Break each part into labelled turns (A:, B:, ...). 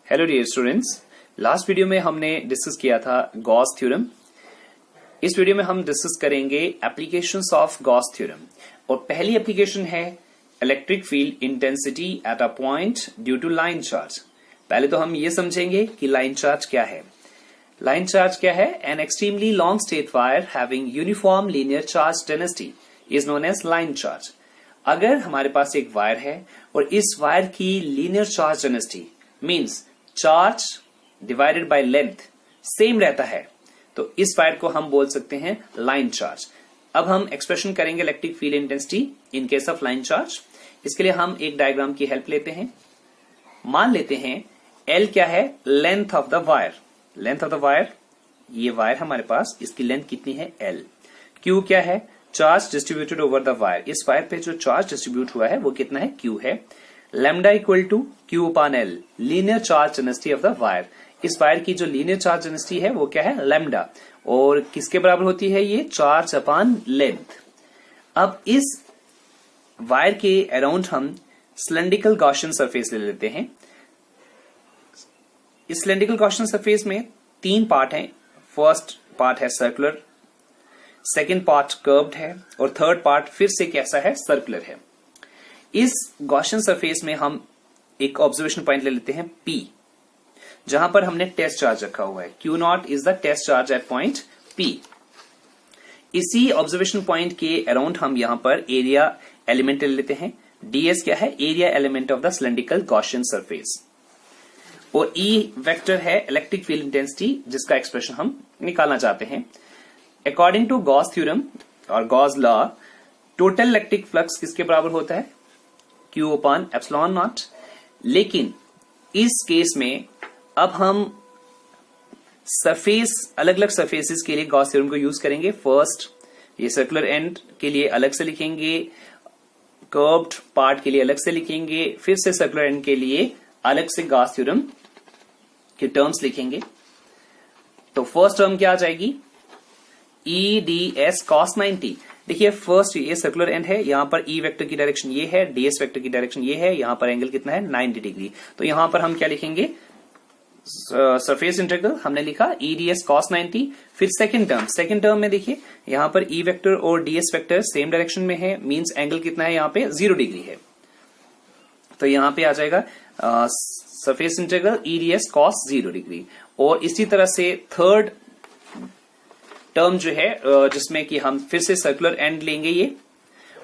A: Hello dear students, last video में हमने discuss किया था गॉस थ्योरम। इस वीडियो में हम डिस्कस करेंगे एप्लीकेशंस ऑफ गॉस थ्योरम और पहली एप्लीकेशन है electric field intensity at a point due to line charge. पहले तो हम ये समझेंगे कि लाइन चार्ज क्या है। लाइन चार्ज क्या है? An extremely long straight wire having uniform linear charge density is known as line charge. अगर हमारे पास एक वायर है और इस वायर की linear charge density means charge divided by length same रहता है, तो इस वायर को हम बोल सकते हैं लाइन चार्ज। अब हम एक्सप्रेशन करेंगे electric field intensity in case of line charge. इसके लिए हम एक डायग्राम की हेल्प लेते हैं। मान लेते हैं L क्या है? Length of the wire. Length of the wire, ये वायर हमारे पास, इसकी लेंथ कितनी है? L। Q क्या है? Charge distributed over the wire. इस वायर पे जो चार्ज डिस्ट्रीब्यूट हुआ है वो कितना है? Q है। Lambda equal to Q upon L, linear charge density of the wire. इस वायर की जो लीनियर चार्ज डेंसिटी है वो क्या है? लैम्डा। और किसके बराबर होती है ये? Charge upon length. अब इस वायर के अराउंड हम सिलेंड्रिकल गॉसियन सरफेस ले लेते हैं। इस सिलेंड्रिकल गॉसियन सरफेस में तीन पार्ट हैं। फर्स्ट पार्ट है सर्कुलर, सेकेंड पार्ट कर्व्ड है और थर्ड पार्ट फिर से कैसा है? सर्कुलर है। इस गॉसियन सरफेस में हम एक ऑब्जर्वेशन पॉइंट ले लेते हैं P, जहां पर हमने टेस्ट चार्ज रखा हुआ है। Q0 is the test charge at point P। इसी ऑब्जर्वेशन पॉइंट के अराउंड हम यहां पर एरिया एलिमेंट ले लेते हैं। ds क्या है? Area element of the cylindrical Gaussian surface. और E वेक्टर है इलेक्ट्रिक फील्ड इंटेंसिटी, जिसका एक्सप्रेशन हम निकालना चाहते हैं। अकॉर्डिंग टू गॉस थ्योरम और Gauss law, total electric flux किसके बराबर होता है? Q upon epsilon naught. लेकिन इस केस में अब हम सरफेस, अलग अलग सरफेसेस के लिए गॉस थ्योरम को यूज करेंगे। फर्स्ट, ये सर्कुलर एंड के लिए अलग से लिखेंगे, कर्व्ड पार्ट के लिए अलग से लिखेंगे, फिर से सर्कुलर एंड के लिए अलग से गॉस थ्योरम के टर्म्स लिखेंगे। तो फर्स्ट टर्म क्या आ जाएगी? E ds cos 90। देखिए फर्स्ट ये सर्कुलर एंड है, यहां पर E वेक्टर की डायरेक्शन ये है, ds वेक्टर की डायरेक्शन ये है, यहां पर एंगल कितना है? 90 डिग्री। तो यहां पर हम क्या लिखेंगे? सरफेस इंटीग्रल हमने लिखा E ds cos 90। फिर सेकंड टर्म में देखिए यहां पर E वेक्टर और ds वेक्टर सेम डायरेक्शन में है, मींस एंगल कितना है? यहां पे 0 डिग्री है। तो यहां पे आ जाएगा surface integral E ds cos 0 degree. और इसी तरह से थर्ड टर्म जो है, जिसमें कि हम फिर से सर्कुलर एंड लेंगे ये,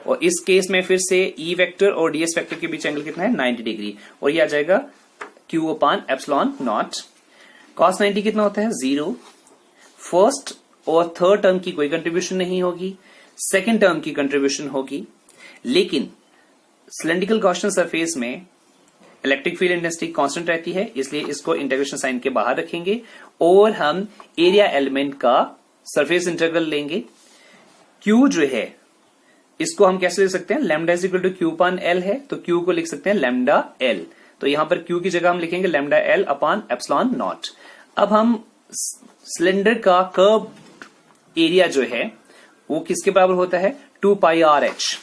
A: और इस केस में फिर से E वेक्टर और ds वेक्टर के बीच एंगल कितना है? 90 डिग्री। और ये आ जाएगा Q upon epsilon naught. cos 90 कितना होता है? 0। फर्स्ट और थर्ड टर्म की कोई कंट्रीब्यूशन नहीं होगी, सेकेंड टर्म की कंट्रीब्यूशन होगी। लेकिन सिलेंड्रिकल गॉसियन सरफेस में इलेक्ट्रिक फील्ड इंटेंसिटी कांस्टेंट रहती है, इसलिए इसको इंटीग्रेशन साइन के बाहर रखेंगे और हम एरिया एलिमेंट का सरफेस इंटीग्रल लेंगे। Q जो है इसको हम कैसे ले सकते हैं? Lambda is equal to Q upon L है, तो Q को लिख सकते हैं लैम्डा L। तो यहां पर Q की जगह हम लिखेंगे lambda L upon epsilon not. अब हम सिलेंडर का कर्व एरिया जो है वो किसके बराबर होता है? 2 पाई RH।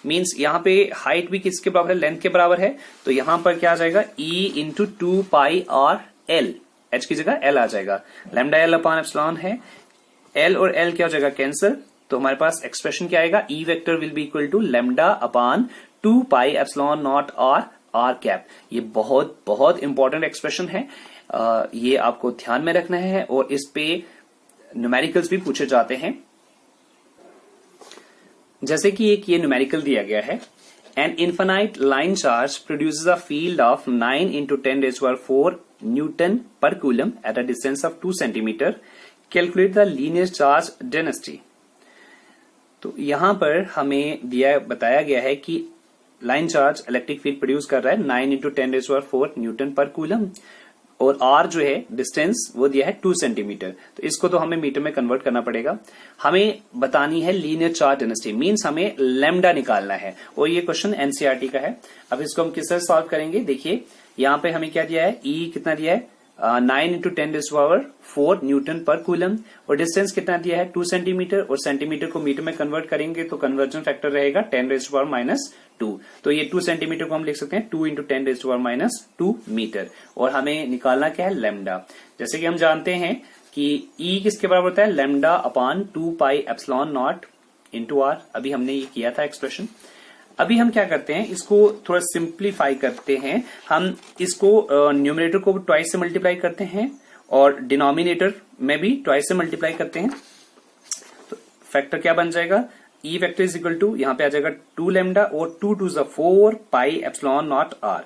A: मीन्स यहां पे हाइट भी किसके बराबर है? लेंथ के बराबर है। तो यहां पर क्या आ जाएगा? E इंटू 2 पाई RL। H की जगह L आ जाएगा। लैम्डा L अपॉन एप्सिलॉन है, L और L क्या हो जाएगा? कैंसिल। तो हमारे पास एक्सप्रेशन क्या आएगा? E vector will be equal to lambda upon 2 pi epsilon naught R cap. ये बहुत बहुत इंपॉर्टेंट एक्सप्रेशन है, ये आपको ध्यान में रखना है और इस पे न्यूमेरिकल्स भी पूछे जाते हैं। जैसे कि एक ये न्यूमेरिकल दिया गया है, an infinite line charge produces a field of 9 into 10⁴ newton per coulomb at a distance of 2 centimetre. Calculate the linear charge density. तो यहां पर हमें बताया गया है कि line charge electric field produce कर रहा है 9 into 10⁴ न्यूटन पर कूलम, और R जो है डिस्टेंस वो दिया है 2 सेंटीमीटर। तो इसको तो हमें मीटर में कन्वर्ट करना पड़ेगा। हमें बतानी है लीनियर चार्ज डेंसिटी, मींस हमें लैम्डा निकालना है, और ये क्वेश्चन एनसीईआरटी का है। अब इसको हम किससे सॉल्व करेंगे? देखिए यहां पे हमें क्या दिया है? E कितना दिया है? 9 into 10⁴ न्यूटन पर कूलम, और डिस्टेंस कितना दिया है? 2 सेंटीमीटर, और सेंटीमीटर को मीटर में कन्वर्ट करेंगे तो कन्वर्जन फैक्टर रहेगा 10⁻⁻²। 2। तो ये 2 सेंटीमीटर को हम लिख सकते हैं 2 × 10⁻² मीटर। और हमें निकालना क्या है, लैम्डा। जैसे कि हम जानते हैं कि E किसके बराबर होता है, लैम्डा अपॉन 2πε0 × r। अभी हमने ये किया था एक्सप्रेशन। अभी हम क्या करते हैं, इसको थोड़ा सिंप्लीफाई करते हैं। हम इसको न्यूमरेटर को ट्वाइस से मल्टीप्लाई करते हैं और डिनोमिनेटर में भी ट्वाइस से मल्टीप्लाई करते हैं। तो फैक्टर क्या बन जाएगा, E vector is equal to, यहां पे आ जाएगा 2 लैम्डा और 2 × 2 = 4πε0 r।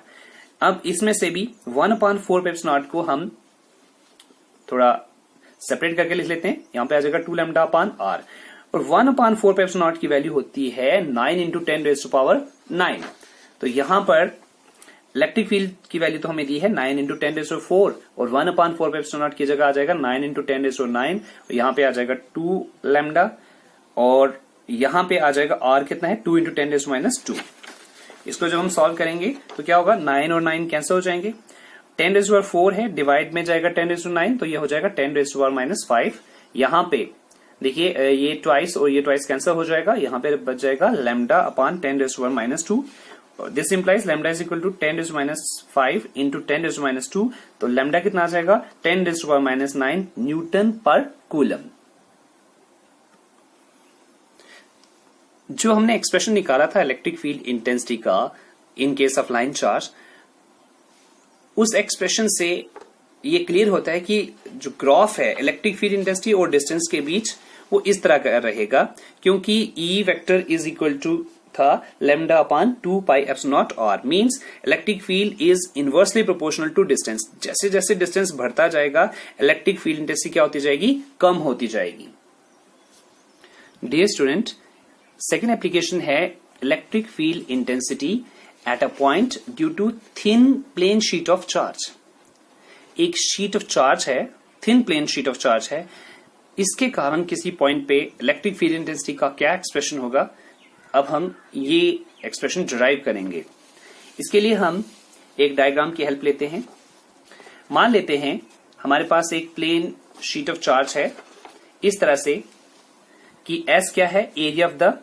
A: अब इसमें से भी 1/4πε0 को हम थोड़ा सेपरेट करके लिख लेते हैं। यहां पे आ जाएगा 2 लैम्डा अपॉन r, और 1/4πε0 की वैल्यू होती है 9 × 10⁻9। तो यहां पर इलेक्ट्रिक फील्ड की वैल्यू तो हमें दी है 9 × 10⁴, और 1/4πε0 की जगह आ जाएगा 9 × 10⁹। यहां पे आ जाएगा 2 लैम्डा, और यहां पे आ जाएगा r कितना है, 2 × 10⁻²। इसको जब हम सॉल्व करेंगे तो क्या होगा, 9 और 9 कैंसिल हो जाएंगे। 10⁴ है, डिवाइड में जाएगा 10�9, तो ये हो जाएगा 10⁻5। यहां पे देखिए ये ट्वाइस और ये ट्वाइस कैंसिल हो जाएगा, यहां पे बच जाएगा lambda upon 10⁻²। This implies lambda is equal to 10⁻5 × 10⁻²। तो लैम्डा कितना आ जाएगा, 10⁻9 न्यूटन पर कूलम। जो हमने एक्सप्रेशन निकाला था इलेक्ट्रिक फील्ड इंटेंसिटी का in case of line charge, उस एक्सप्रेशन से ये क्लियर होता है कि जो ग्राफ है इलेक्ट्रिक फील्ड इंटेंसिटी और डिस्टेंस के बीच, वो इस तरह का रहेगा, क्योंकि E vector is equal to था lambda upon 2πε0 r। Means electric field is inversely proportional to distance. जैसे जैसे डिस्टेंस बढ़ता जाएगा इलेक्ट्रिक फील्ड इंटेंसिटी क्या होती जाएगी, कम होती जाएगी। डियर स्टूडेंट, सेकेंड एप्लीकेशन है electric field intensity at a point due to thin plane sheet of charge. एक शीट ऑफ चार्ज है, thin plane sheet of charge है, इसके कारण किसी पॉइंट पे इलेक्ट्रिक फील्ड इंटेंसिटी का क्या एक्सप्रेशन होगा, अब हम ये एक्सप्रेशन डिराइव करेंगे। इसके लिए हम एक डायग्राम की हेल्प लेते हैं। मान लेते हैं हमारे पास एक प्लेन शीट ऑफ चार्ज है इस तरह से कि S क्या है, एरिया ऑफ द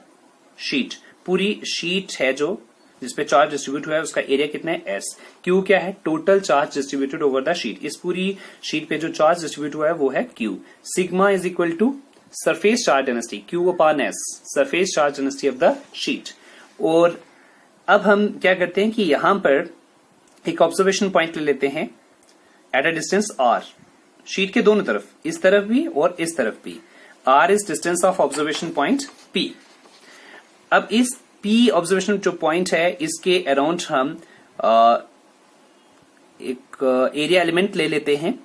A: शीट। पूरी शीट है जो जिसपे चार्ज डिस्ट्रीब्यूट हुआ है उसका एरिया कितना है, S। Q क्या है, total charge distributed over the sheet. इस पूरी शीट पे जो चार्ज डिस्ट्रीब्यूट हुआ है वो है Q। Sigma is equal to surface charge density Q upon S, surface charge density of the sheet. और अब हम क्या करते हैं कि यहां पर एक ऑब्जर्वेशन पॉइंट ले लेते हैं eight a distance R, sheet के दोनों तरफ, इस तरफ भी और इस तरफ भी। R is distance of observation point P। अब इस P ऑब्जर्वेशन जो पॉइंट है इसके अराउंड हम एक एरिया एलिमेंट ले लेते हैं।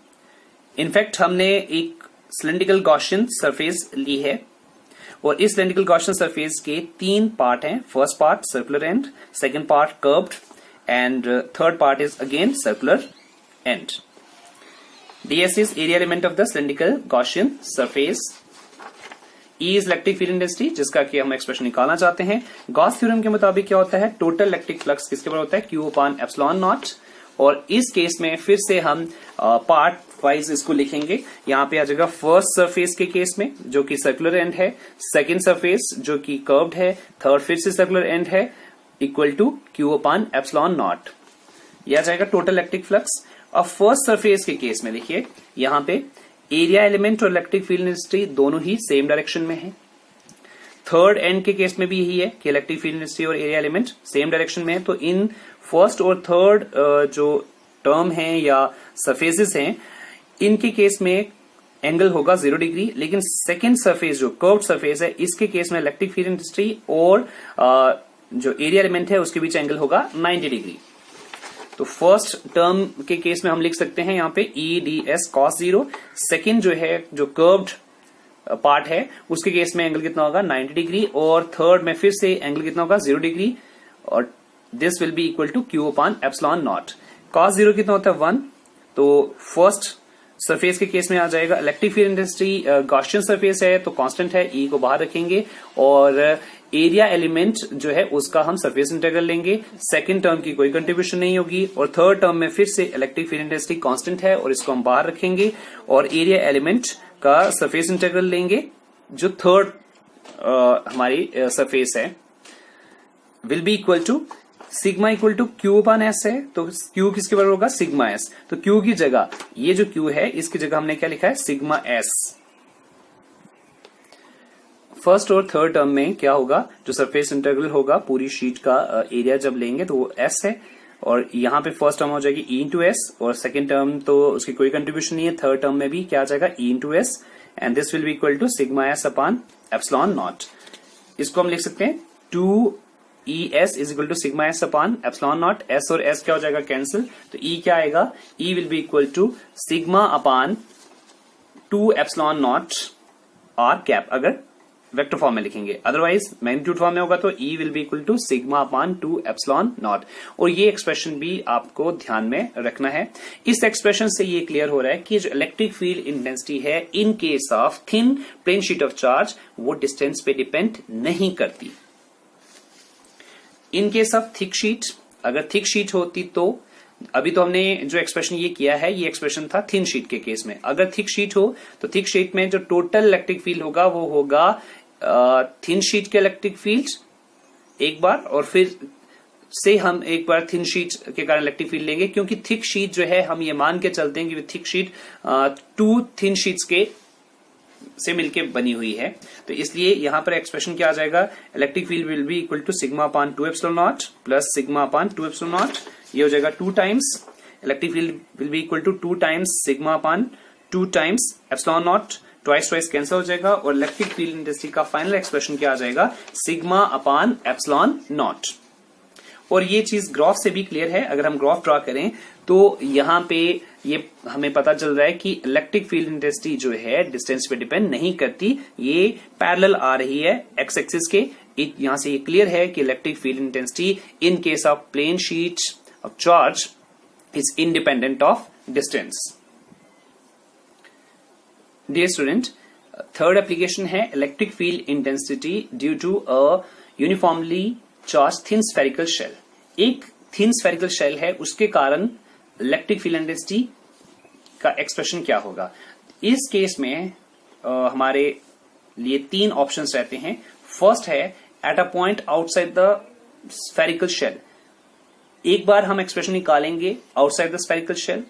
A: इनफैक्ट हमने एक सिलिंड्रिकल गॉसियन सरफेस ली है, और इस सिलिंड्रिकल गॉसियन सरफेस के 3 पार्ट हैं। First part circular and, second part curved, and third part is again circular and. ds is area element of the cylindrical Gaussian surface। E is electric field intensity, जिसका कि हम expression निकालना चाहते हैं। Gauss theorem के मुताबिक क्या होता है, टोटल इलेक्ट्रिक फ्लक्स किसके बराबर होता है, Q अपॉन एप्सिलॉन नॉट। और इस केस में फिर से हम पार्ट वाइज इसको लिखेंगे। यहाँ पे आ जाएगा फर्स्ट सरफेस के केस में जो कि सर्कुलर एंड है, सेकंड सरफेस जो कि कर्व्ड है, थर्ड फिर से सर्कुलर एंड है, equal to Q upon epsilon naught. यह आ जाएगा टोटल इलेक्ट्रिक फ्लक्स। अब फर्स्ट सरफेस के केस में देखिए यहाँ पे एरिया एलिमेंट और इलेक्ट्रिक फील्ड इंटेंसिटी दोनों ही सेम डायरेक्शन में है। थर्ड एंड के केस में भी यही है कि इलेक्ट्रिक फील्ड इंटेंसिटी और एरिया एलिमेंट सेम डायरेक्शन में है। तो इन फर्स्ट और थर्ड जो टर्म है या सरफेसेस हैं, इनके केस में एंगल होगा 0 डिग्री, लेकिन सेकेंड सरफेस जो कर्व्ड सरफेस है इसके केस में इलेक्ट्रिक फील्ड इंटेंसिटी और जो एरिया एलिमेंट है उसके बीच एंगल होगा 90 डिग्री। तो फर्स्ट टर्म के केस में हम लिख सकते हैं यहाँ पे EDS cos 0। सेकेंड जो है जो कर्व्ड पार्ट है उसके केस में एंगल कितना होगा 90 डिग्री, और थर्ड में फिर से एंगल कितना होगा 0 डिग्री, और this will be equal to Q upon epsilon naught. cos 0 कितना होता है 1। तो फर्स्ट सरफेस के केस में आ जाएगा electric field intensity, Gaussian surface है तो कांस्टेंट है, E को बाहर रखेंगे, और एरिया एलिमेंट जो है उसका हम सरफेस इंटीग्रल लेंगे। सेकंड टर्म की कोई कंट्रीब्यूशन नहीं होगी, और थर्ड टर्म में फिर से इलेक्ट्रिक फील्ड इंटेंसिटी कांस्टेंट है और इसको हम बाहर रखेंगे, और एरिया एलिमेंट का सरफेस इंटीग्रल लेंगे जो थर्ड हमारी सरफेस है। Will be equal to sigma equal to Q upon S है, तो क्यू किसके बराबर होगा, सिग्मा एस। तो क्यू की जगह ये जो क्यू है इसकी जगह हमने क्या लिखा है, सिग्मा एस। फर्स्ट और थर्ड टर्म में क्या होगा, जो सरफेस इंटीग्रल होगा पूरी शीट का एरिया जब लेंगे तो वो एस है, और यहाँ पे फर्स्ट टर्म हो जाएगी ई इंटू एस, और सेकेंड टर्म तो उसकी कोई कंट्रीब्यूशन नहीं है, थर्ड टर्म में भी क्या आ जाएगा, E into S, and this will be equal to sigma S upon epsilon naught. इसको हम लिख सकते हैं 2ES is equal to sigma S upon epsilon naught. S और एस क्या हो जाएगा, कैंसिल, तो ई क्या आएगा, E will be equal to sigma upon 2 epsilon naught R cap, अगर वेक्टर फॉर्म में लिखेंगे, अदरवाइज मैग्नीट्यूड फॉर्म में होगा तो E will be equal to sigma upon 2 epsilon naught. और ये एक्सप्रेशन भी आपको ध्यान में रखना है। इस एक्सप्रेशन से ये क्लियर हो रहा है कि जो इलेक्ट्रिक फील्ड इंटेंसिटी है in case of thin plane sheet of charge वो डिस्टेंस पे डिपेंड नहीं करती। In case of thick sheet, अगर थिक शीट होती तो, अभी तो हमने जो एक्सप्रेशन ये किया है ये एक्सप्रेशन था थिन शीट के केस में। अगर थिक शीट हो तो थिक शीट में जो टोटल इलेक्ट्रिक फील्ड होगा वो होगा थिन शीट के इलेक्ट्रिक फील्ड एक बार, और फिर से हम एक बार थिन शीट के कारण इलेक्ट्रिक फील्ड लेंगे, क्योंकि थिक शीट जो है हम ये मान के चलते हैं कि थिक शीट 2 थिन शीट्स के से मिलके बनी हुई है, तो इसलिए यहां पर एक्सप्रेशन क्या आ जाएगा, electric field will be equal to sigma upon 2 epsilon naught plus sigma upon 2 epsilon naught. ये हो जाएगा 2 times electric field will be equal to 2 times sigma upon 2 times epsilon naught, twice cancel हो जाएगा, और electric field intensity का final expression क्या आ जाएगा, सिग्मा अपान एप्सिलॉन नॉट। और ये चीज ग्राफ से भी क्लियर है। अगर हम ग्राफ ड्रॉ करें तो यहाँ पे ये हमें पता चल रहा है कि इलेक्ट्रिक फील्ड इंटेंसिटी जो है डिस्टेंस पे डिपेंड नहीं करती, ये पैरेलल आ रही है एक्स एक्सिस के। यहां से ये क्लियर है कि electric field intensity in case of plane sheet of charge is independent of distance. Dear student, third application है electric field intensity due to a uniformly charge thin spherical shell. एक thin spherical shell है, उसके कारण electric field intensity का expression क्या होगा। इस case में हमारे लिए 3 ऑप्शंस रहते हैं। फर्स्ट है at a point outside the spherical shell. एक बार हम एक्सप्रेशन निकालेंगे आउटसाइड द स्फेरिकल शेल,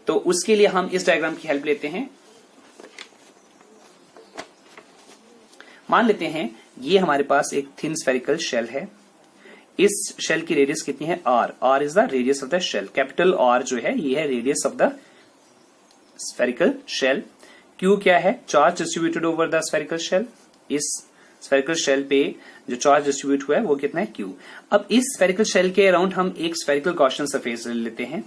A: तो उसके लिए हम इस डायग्राम की हेल्प लेते हैं। मान लेते हैं ये हमारे पास एक थिन स्फेरिकल शेल है। इस शेल की रेडियस कितनी है, R. R is the radius of the shell. Capital R जो है ये है radius of the spherical shell. Q क्या है, charge distributed over the spherical shell. इस स्फेरिकल शेल पे जो चार्ज डिस्ट्रीब्यूट हुआ है वो कितना है, क्यू। अब इस स्फेरिकल शेल के अराउंड हम एक स्फेरिकल गॉसियन सरफेस लेते हैं,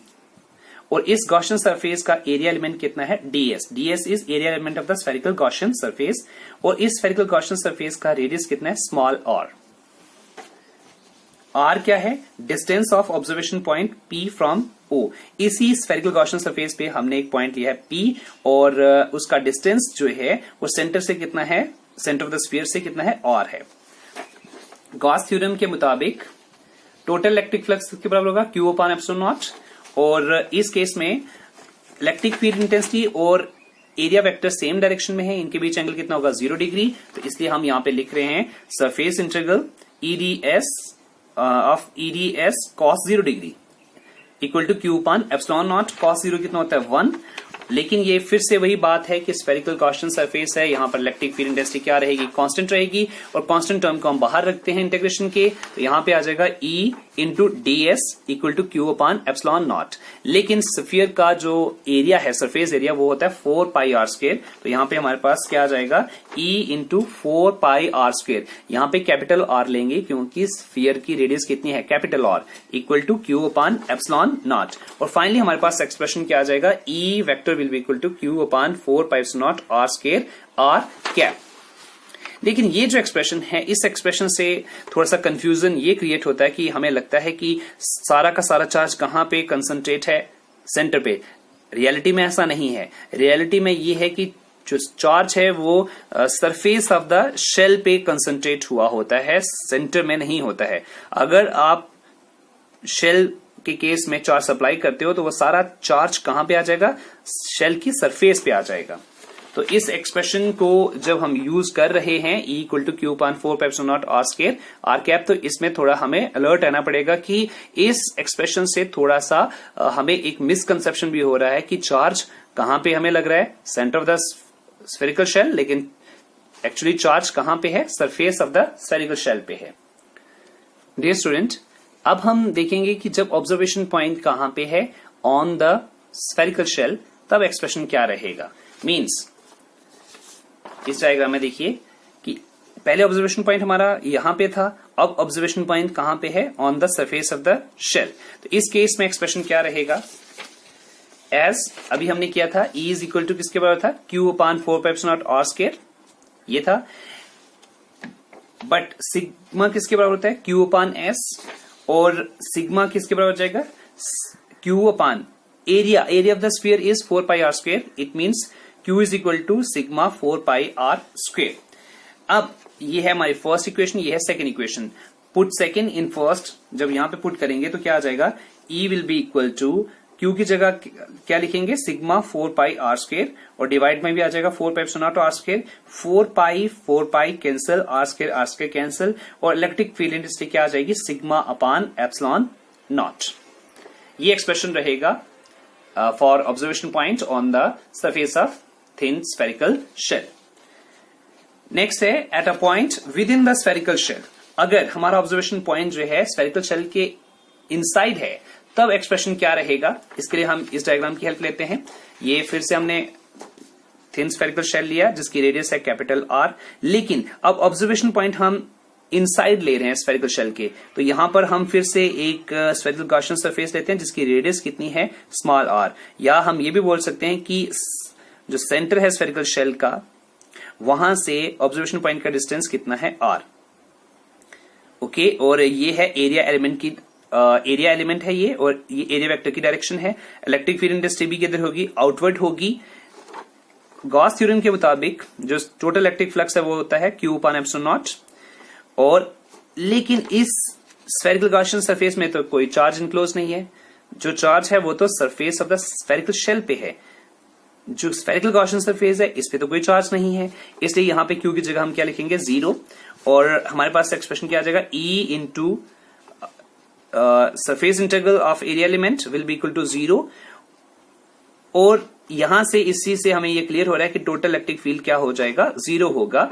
A: और इस गॉसियन सरफेस का एरिया एलिमेंट कितना है, ds। ds is area element of the spherical Gaussian surface, और इस स्फेरिकल गॉसियन सरफेस का रेडियस कितना है, स्मॉल r। r क्या है, distance of observation point p from o। इसी स्फेरिकल गॉसियन सरफेस पे हमने एक पॉइंट लिया है p, और उसका डिस्टेंस जो है वो सेंटर से कितना है, सेंटर ऑफ द स्फीयर से कितना है, r है। गॉस थ्योरम के मुताबिक टोटल इलेक्ट्रिक फ्लक्स के बराबर होगा q अपान एप्सिलॉन नॉट, और इस केस में इलेक्ट्रिक फील्ड इंटेंसिटी और एरिया वेक्टर सेम डायरेक्शन में है, इनके बीच एंगल कितना होगा, 0 डिग्री। तो इसलिए हम यहां पे लिख रहे हैं surface integral eds of eds cos 0 degree equal to q upon epsilon naught. cos 0 कितना होता है, 1। लेकिन ये फिर से वही बात है कि स्फेरिकल गॉसियन सरफेस है, यहां पर इलेक्ट्रिक फील्ड इंटेंसिटी क्या रहेगी, कांस्टेंट रहेगी, और कांस्टेंट टर्म को हम बाहर रखते हैं इंटीग्रेशन के, तो यहां पे आ जाएगा E into ds equal to Q upon epsilon naught. लेकिन स्फीयर का जो एरिया है, सरफेस एरिया, वो होता है 4 पाई आर स्क्वायर, तो यहां पे हमारे पास क्या आ जाएगा, E into 4 pi R square. यहां पे कैपिटल आर लेंगे क्योंकि स्फीयर की रेडियस कितनी है, capital R, equal to Q upon epsilon naught. और फाइनली हमारे पास एक्सप्रेशन क्या आ जाएगा, E vector will be equal to Q upon 4 pi epsilon naught R square R cap. लेकिन ये जो एक्सप्रेशन है, इस एक्सप्रेशन से थोड़ा सा कंफ्यूजन ये क्रिएट होता है कि हमें लगता है कि सारा का सारा चार्ज कहां पे कंसंट्रेट है, सेंटर पे। रियलिटी में ऐसा नहीं है। रियलिटी में ये है कि जो चार्ज है वो सरफेस ऑफ द शेल पे कंसंट्रेट हुआ होता है, सेंटर में नहीं होता है। अगर आप शेल के केस में चार्ज सप्लाई करते हो तो वो सारा चार्ज कहां पे आ जाएगा, शेल की सरफेस पे आ जाएगा। तो इस एक्सप्रेशन को जब हम यूज कर रहे हैं E equal to Q upon 4πε0 r square r cap, तो इसमें थोड़ा हमें अलर्ट रहना पड़ेगा कि इस एक्सप्रेशन से थोड़ा सा हमें एक मिसकंसेप्शन भी हो रहा है कि चार्ज कहां पे हमें लग रहा है, centre of the spherical shell, लेकिन एक्चुअली चार्ज कहां पे है, surface of the spherical shell पे है। डियर स्टूडेंट, अब हम देखेंगे कि जब ऑब्जर्वेशन पॉइंट कहां पे है, ऑन द स्फेरिकल शेल, तब एक्सप्रेशन क्या रहेगा। मींस इस डायग्राम में देखिए कि पहले ऑब्जर्वेशन पॉइंट हमारा यहां पे था, अब ऑब्जर्वेशन पॉइंट कहां पे है, on the surface of the shell. तो इस केस में एक्सप्रेशन क्या रहेगा, एज अभी हमने किया था E इज इक्वल टू किसके बराबर था, Q अपान 4πε0 r स्क्वायर, ये था। बट सिग्मा किसके बराबर होता है, Q अपान S, और सिग्मा किसके बराबर हो जाएगा, Q upon area of the sphere is 4πr square, it means Q is equal to sigma 4πr square. अब ये है हमारी फर्स्ट इक्वेशन, ये है second equation. Put second in first, जब यहां पे पुट करेंगे तो क्या आ जाएगा, E will be equal to Q की जगह क्या लिखेंगे, सिग्मा 4πr स्क्वायर, और डिवाइड में भी आ जाएगा 4πε0 r square, 4π cancel, r square cancel, और इलेक्ट्रिक फील्ड इंटेंसिटी क्या आ जाएगी, सिग्मा अपान एप्सिलॉन नॉट। ये एक्सप्रेशन रहेगा for observation point on the surface of thin spherical shell. Next है at a point within the spherical shell. अगर हमारा observation point जो है स्फेरिकल शेल के इनसाइड है, तब एक्सप्रेशन क्या रहेगा। इसके लिए हम इस डायग्राम की हेल्प लेते हैं। ये फिर से हमने थिन स्फेरिकल शेल लिया जिसकी रेडियस है कैपिटल R, लेकिन अब ऑब्जर्वेशन पॉइंट हम इनसाइड ले रहे हैं स्फेरिकल शेल के, तो यहां पर हम फिर से एक स्फेरिकल गॉसियन सरफेस लेते हैं जिसकी रेडियस कितनी है, स्मॉल r, या हम ये भी बोल सकते हैं कि जो सेंटर है स्फेरिकल शेल का, वहां से ऑब्जर्वेशन पॉइंट का डिस्टेंस कितना है, r। ओके, और ये है एरिया एलिमेंट की एरिया एलिमेंट है ये, और ये एरिया वेक्टर की डायरेक्शन है। इलेक्ट्रिक फील्ड इंटेंसिटी भी किधर होगी, आउटवर्ड होगी। गॉस थ्योरम के मुताबिक जो टोटल इलेक्ट्रिक फ्लक्स है वो होता है Q अपान एप्सिलॉन नॉट, और लेकिन इस स्फेरिकल गॉसियन सरफेस में तो कोई चार्ज इनक्लोज नहीं है, जो चार्ज है वो तो surface of the spherical shell पे है। जो स्फेरिकल गॉसियन सरफेस है इस पे तो कोई चार्ज नहीं है, इसलिए यहां पे Q की जगह हम क्या लिखेंगे, 0, और हमारे पास एक्सप्रेशन क्या आ जाएगा, E into surface integral of area element will be equal to 0, और यहां से इसी से हमें ये क्लियर हो रहा है कि टोटल इलेक्ट्रिक फील्ड क्या हो जाएगा, 0 होगा।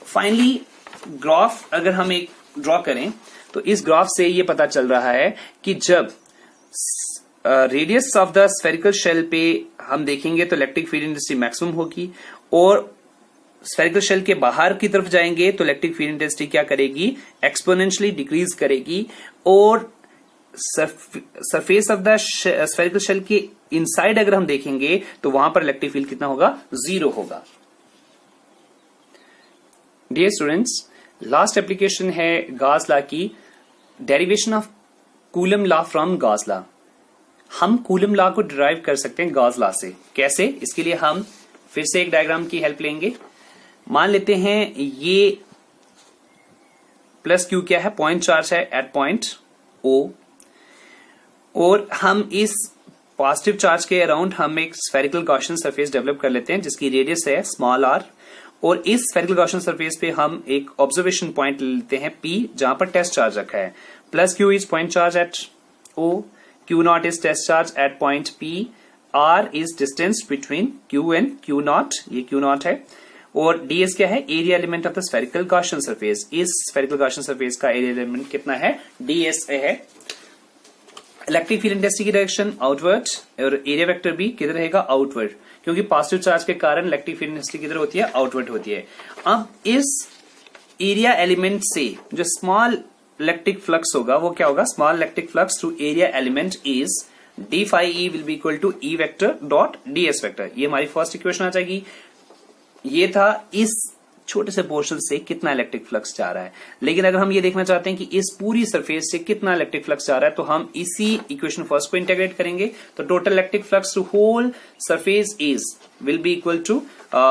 A: फाइनली ग्राफ अगर हम एक ड्रॉ करें तो इस ग्राफ से ये पता चल रहा है कि जब radius of the spherical shell पे हम देखेंगे तो इलेक्ट्रिक फील्ड इंटेंसिटी मैक्सिमम होगी, और स्फेरिकल शेल के बाहर की तरफ जाएंगे तो इलेक्ट्रिक फील्ड इंटेंसिटी क्या करेगी, एक्सपोनेंशियली डिक्रीज करेगी, और surface of the spherical shell के इनसाइड अगर हम देखेंगे तो वहां पर इलेक्ट्रिक फील्ड कितना होगा, 0 होगा। डियर स्टूडेंट्स, लास्ट एप्लीकेशन है गॉस लॉ की, derivation of coulomb law from Gauss law. हम कूलम लॉ को डिराइव कर सकते हैं गॉस लॉ से। कैसे, इसके लिए हम फिर से एक डायग्राम की हेल्प लेंगे। मान लेते हैं ये प्लस Q क्या है, पॉइंट चार्ज है एट पॉइंट O, और हम इस पॉजिटिव चार्ज के अराउंड हम एक स्फेरिकल गॉसियन सरफेस डेवलप कर लेते हैं जिसकी रेडियस है स्मॉल r, और इस स्फेरिकल गॉसियन सरफेस पे हम एक ऑब्जर्वेशन पॉइंट लेते हैं P जहां पर टेस्ट चार्ज रखा है। Plus Q is point charge at O, Q naught is test charge at point P, R is distance between Q and Q naught, ये Q नॉट है, और ds क्या है, area element of the spherical Gaussian surface. इस spherical Gaussian surface का area element कितना है, ds है। इलेक्ट्रिक फील्ड इंटेंसिटी की डायरेक्शन आउटवर्ड, और एरिया वेक्टर भी किधर रहेगा, आउटवर्ड, क्योंकि पॉजिटिव चार्ज के कारण इलेक्ट्रिक फील्ड इंटेंसिटी किधर होती है, आउटवर्ड होती है। अब इस एरिया एलिमेंट से जो स्मॉल इलेक्ट्रिक फ्लक्स होगा वो क्या होगा, small electric flux through area element is d phi E will be equal to E vector dot ds vector. ये हमारी फर्स्ट इक्वेशन आ जाएगी। ये था इस छोटे से पोर्शन से कितना इलेक्ट्रिक फ्लक्स जा रहा है, लेकिन अगर हम ये देखना चाहते हैं कि इस पूरी सरफेस से कितना इलेक्ट्रिक फ्लक्स जा रहा है तो हम इसी इक्वेशन फर्स्ट को इंटीग्रेट करेंगे। तो total electric flux to whole surface is will be equal to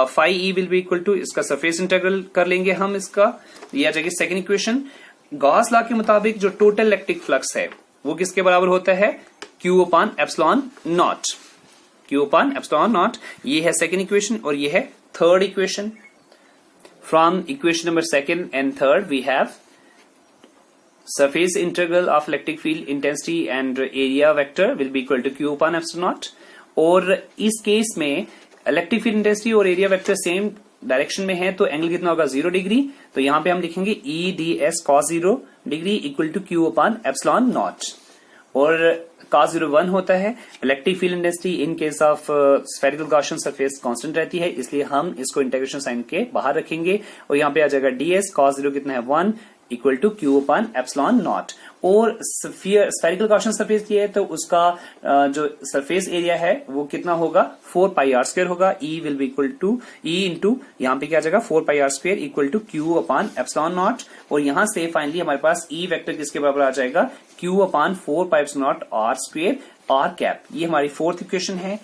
A: phi E will be equal to, इसका सरफेस इंटीग्रल कर लेंगे हम, इसका ये आ जाएगी सेकंड इक्वेशन। गॉस लॉ के मुताबिक जो टोटल इलेक्ट्रिक फ्लक्स है वो किसके बराबर होता है, Q upon epsilon not. Q upon epsilon naught. ये है सेकेंड इक्वेशन और ये है third equation. From equation number second and third we have surface integral of electric field intensity and area vector will be equal to Q upon epsilon naught. और इस case में electric field intensity और area vector same direction में है तो angle कितना होगा 0 degree. तो यहां पे हम लिखेंगे EDS cos 0 degree equal to Q upon epsilon naught. और cos 0 1 होता है. Electric field intensity in case of spherical Gaussian surface constant रहती है, इसलिए हम इसको इंटीग्रेशन साइन के बाहर रखेंगे और यहाँ पे आ जाएगा ds cos 0 कितना है 1 equal to Q upon epsilon naught. और स्फेरिकल गॉसियन सरफेस की है तो उसका जो सरफेस एरिया है वो कितना होगा 4 pi r स्क्वायर होगा. E will be equal to E into यहाँ पे क्या आ जाएगा 4 pi r square equal to Q upon epsilon naught. और यहां से फाइनली हमारे पास E वेक्टर किसके बराबर आ जाएगा Q upon 4 pi epsilon naught r square r cap. ये हमारी फोर्थ इक्वेशन है.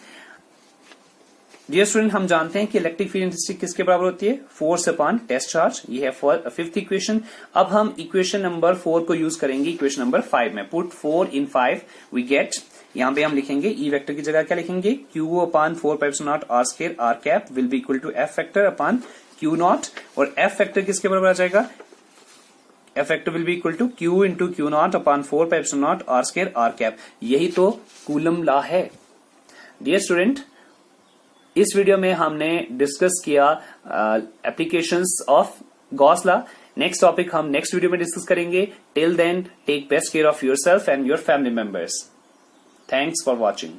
A: डियर स्टूडेंट, हम जानते हैं कि इलेक्ट्रिक फील्ड इंटेंसिटी किसके बराबर होती है फोर्स अपॉन टेस्ट चार्ज. ये है फिफ्थ इक्वेशन. अब हम इक्वेशन नंबर 4 को यूज करेंगे इक्वेशन नंबर 5 में. Put 4 in 5 we get. यहां पे हम लिखेंगे ई वेक्टर की जगह क्या लिखेंगे Q upon 4 pi epsilon naught r square r cap will be equal to F vector upon Q naught. और F वेक्टर किसके बराबर आ जाएगा F vector will be equal to Q into Q naught upon 4 pi epsilon naught r square r cap. यही तो Coulomb law है. Dear student, इस video में हमने डिस्कस किया applications of Gauss law. Next topic हम नेक्स्ट वीडियो में discuss करेंगे. Till then take best care of yourself and your family members. Thanks for watching.